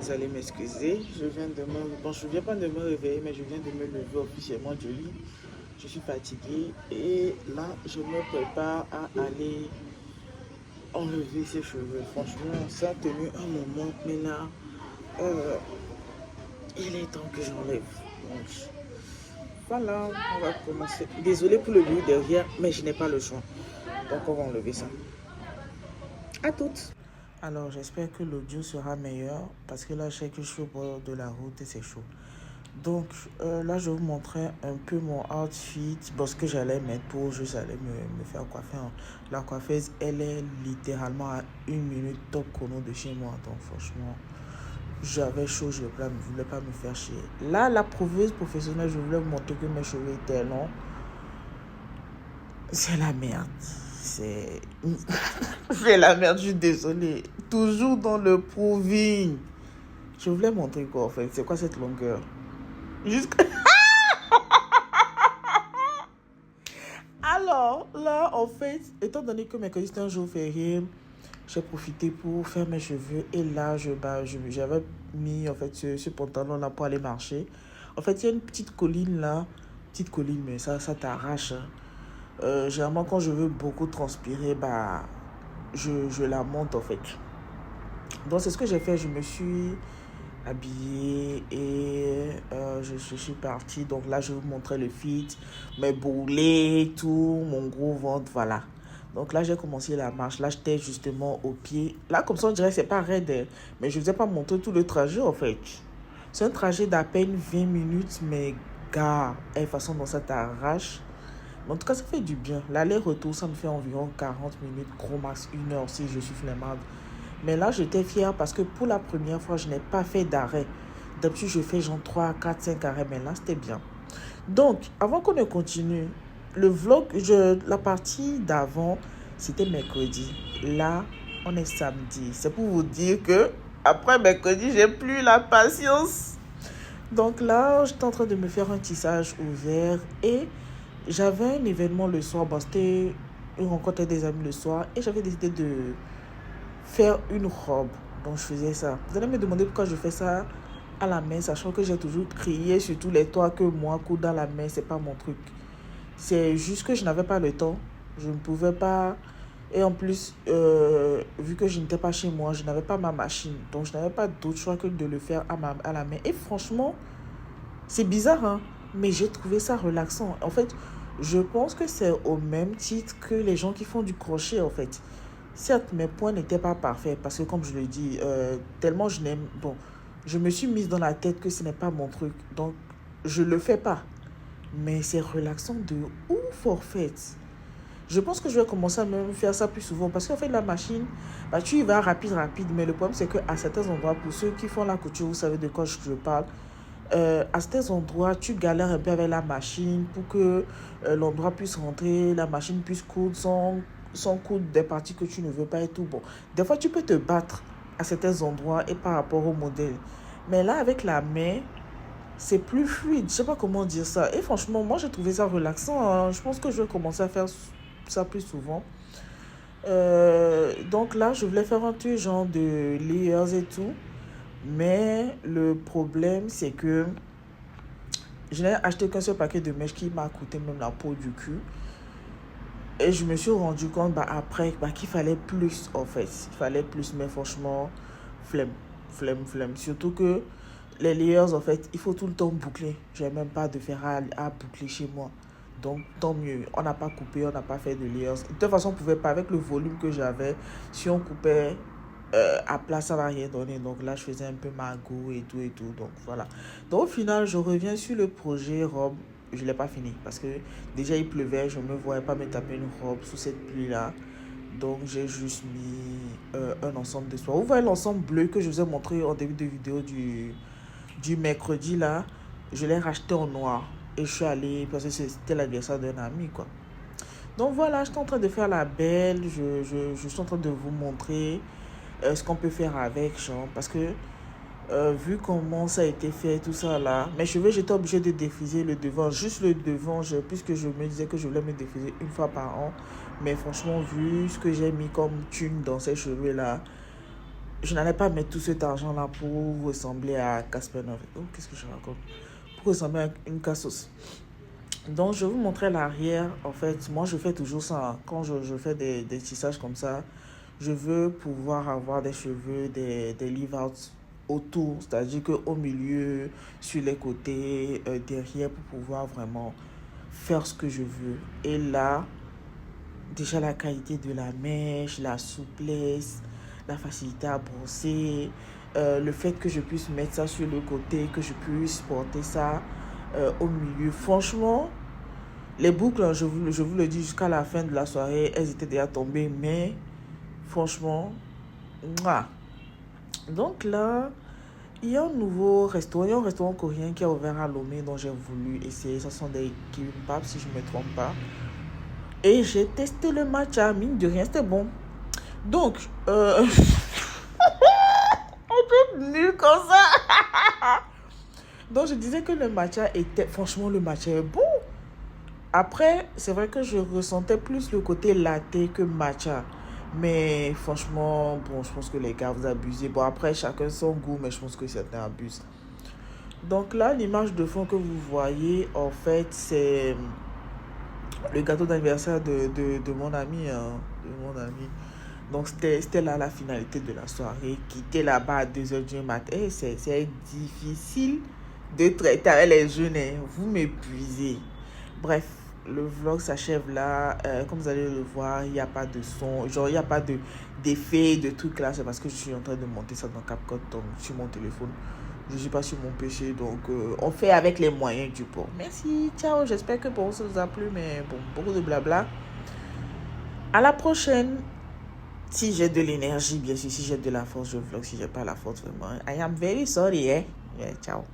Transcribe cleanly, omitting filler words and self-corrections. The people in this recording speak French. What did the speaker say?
Vous allez m'excuser, je viens de me... Bon, je viens pas de me réveiller, mais je viens de me lever officiellement du lit. Je suis fatiguée et là, je me prépare à aller enlever ses cheveux. Franchement, ça a tenu un moment, mais là, euh, il est temps que j'enlève. Donc, voilà, on va commencer. Désolée pour le bruit derrière, mais je n'ai pas le choix. Donc, on va enlever ça. À toutes. Alors, j'espère que l'audio sera meilleur parce que là, je sais que je suis au bord de la route et c'est chaud. Donc là, je vais vous montrer un peu mon outfit, bon, ce que j'allais mettre pour juste aller me faire coiffer. La coiffeuse, elle est littéralement à 1 minute top chrono de chez moi. Donc franchement, j'avais chaud, je ne voulais pas me faire chier. Là, la prouveuse professionnelle, je voulais vous montrer que mes cheveux étaient longs. C'est la merde. C'est la merde, je suis désolée. Toujours dans le proving. Je voulais montrer quoi en fait. C'est quoi cette longueur? Jusqu'à... Alors, là, en fait, étant donné que mercredi c'était un jour férié, j'ai profité pour faire mes cheveux. Et là, j'avais mis en fait ce pantalon-là pour aller marcher. En fait, il y a une petite colline là. Petite colline, mais ça t'arrache. Généralement, quand je veux beaucoup transpirer, je la monte en fait. Donc, c'est ce que j'ai fait. Je me suis habillée et je suis partie. Donc là, je vais vous montrer le fit, mes bourrelets, tout, mon gros ventre, voilà. Donc là, j'ai commencé la marche. Là, j'étais justement au pied. Là, comme ça, on dirait que c'est pas raide, mais je ne vous ai pas montré tout le trajet, en fait. C'est un trajet d'à peine 20 minutes, mais gars, et façon dont ça t'arrache. En tout cas, ça fait du bien. L'aller-retour, ça me fait environ 40 minutes, gros max 1 heure si je suis flemmarde. Mais là, j'étais fière parce que pour la première fois, je n'ai pas fait d'arrêt. D'habitude, je fais genre 3, 4, 5 arrêts, mais là, c'était bien. Donc, avant qu'on ne continue, le vlog, la partie d'avant, c'était mercredi. Là, on est samedi. C'est pour vous dire que après mercredi, j'ai plus la patience. Donc là, j'étais en train de me faire un tissage ouvert et j'avais un événement le soir. Bon, c'était une rencontre avec des amis le soir et j'avais décidé de faire une robe. Donc je faisais ça. Vous allez me demander pourquoi je fais ça à la main, sachant que j'ai toujours crié sur tous les toits que moi, coudre dans la main, c'est pas mon truc. C'est juste que je n'avais pas le temps. Je ne pouvais pas. Et en plus, vu que je n'étais pas chez moi, je n'avais pas ma machine. Donc je n'avais pas d'autre choix que de le faire à la main. Et franchement, c'est bizarre, hein, mais j'ai trouvé ça relaxant. En fait, je pense que c'est au même titre que les gens qui font du crochet, en fait. Certes, mes points n'étaient pas parfaits parce que, comme je le dis, tellement je n'aime... Bon, je me suis mise dans la tête que ce n'est pas mon truc. Donc, je ne le fais pas. Mais c'est relaxant de ouf, en fait. Je pense que je vais commencer à même faire ça plus souvent parce qu'en fait, la machine, tu y vas rapide. Mais le problème, c'est qu'à certains endroits, pour ceux qui font la couture, vous savez de quoi je parle, à certains endroits, tu galères un peu avec la machine pour que l'endroit puisse rentrer, la machine puisse coudre sans coudre des parties que tu ne veux pas et tout. Bon, des fois, tu peux te battre à certains endroits et par rapport au modèle. Mais là, avec la main, c'est plus fluide. Je sais pas comment dire ça. Et franchement, moi, j'ai trouvé ça relaxant, hein. Je pense que je vais commencer à faire ça plus souvent. Donc là, je voulais faire un truc genre de layers et tout. Mais le problème, c'est que je n'ai acheté qu'un seul paquet de mèches qui m'a coûté même la peau du cul. Et je me suis rendu compte après qu'il fallait plus, en fait. Il fallait plus, mais franchement, flemme. Surtout que les layers, en fait, il faut tout le temps boucler. Je n'ai même pas de fer à boucler chez moi. Donc, tant mieux. On n'a pas coupé, on n'a pas fait de layers. De toute façon, on ne pouvait pas, avec le volume que j'avais, si on coupait à plat, ça ne va rien donner. Donc là, je faisais un peu ma go et tout. Donc voilà. Donc au final, je reviens sur le projet robe. Je ne l'ai pas fini parce que déjà il pleuvait. Je ne me voyais pas me taper une robe sous cette pluie-là. Donc j'ai juste mis un ensemble de soie. Vous voyez l'ensemble bleu que je vous ai montré en début de vidéo du mercredi là. Je l'ai racheté en noir. Et je suis allée parce que c'était l'anniversaire d'un ami, quoi. Donc voilà, je suis en train de faire la belle. Je suis en train de vous montrer ce qu'on peut faire avec, genre, parce que vu comment ça a été fait, tout ça là, mes cheveux, j'étais obligée de défriser le devant, juste le devant, puisque je me disais que je voulais me défriser une fois par an. Mais franchement, vu ce que j'ai mis comme thune dans ces cheveux là, je n'allais pas mettre tout cet argent-là pour ressembler à Casper Novet. Oh, qu'est-ce que je raconte? Pour ressembler à une cassos. Donc, je vais vous montrer l'arrière. En fait, moi, je fais toujours ça. Hein. Quand je fais des tissages comme ça, je veux pouvoir avoir des cheveux, des leave-outs autour. C'est-à-dire qu'au milieu, sur les côtés, derrière, pour pouvoir vraiment faire ce que je veux. Et là, déjà la qualité de la mèche, la souplesse, la facilité à brosser, le fait que je puisse mettre ça sur le côté, que je puisse porter ça au milieu. Franchement, les boucles, je vous le dis, jusqu'à la fin de la soirée, elles étaient déjà tombées, mais franchement, mouah. Donc là, il y a un nouveau restaurant, il y a un restaurant coréen qui a ouvert à Lomé, dont j'ai voulu essayer. Ça sont des kimbap, si je ne me trompe pas. Et j'ai testé le matcha, mine de rien, c'était bon. Donc, on peut nul comme ça. Donc, je disais que le matcha était... Franchement, le matcha est bon. Après, c'est vrai que je ressentais plus le côté latte que matcha. Mais franchement, bon, je pense que les gars, vous abusez. Bon, après, chacun son goût, mais je pense que certains abusent. Donc là, l'image de fond que vous voyez, en fait, c'est le gâteau d'anniversaire de mon ami. Hein, de mon ami. Donc, c'était là la finalité de la soirée. Quitter là-bas à 2h du matin. C'est difficile de traiter avec les jeunes. Hein. Vous m'épuisez. Bref, le vlog s'achève là. Comme vous allez le voir, il n'y a pas de son. Genre, il n'y a pas d'effet, de trucs là. C'est parce que je suis en train de monter ça dans CapCut, donc, sur mon téléphone. Je ne suis pas sur mon PC. Donc, on fait avec les moyens du bord. Merci. Ciao. J'espère que pour vous, ça vous a plu. Mais bon, beaucoup de blabla. À la prochaine. Si j'ai de l'énergie, bien sûr. Si j'ai de la force, je vlog. Si j'ai pas la force, vraiment. I am very sorry, eh? Yeah, ciao.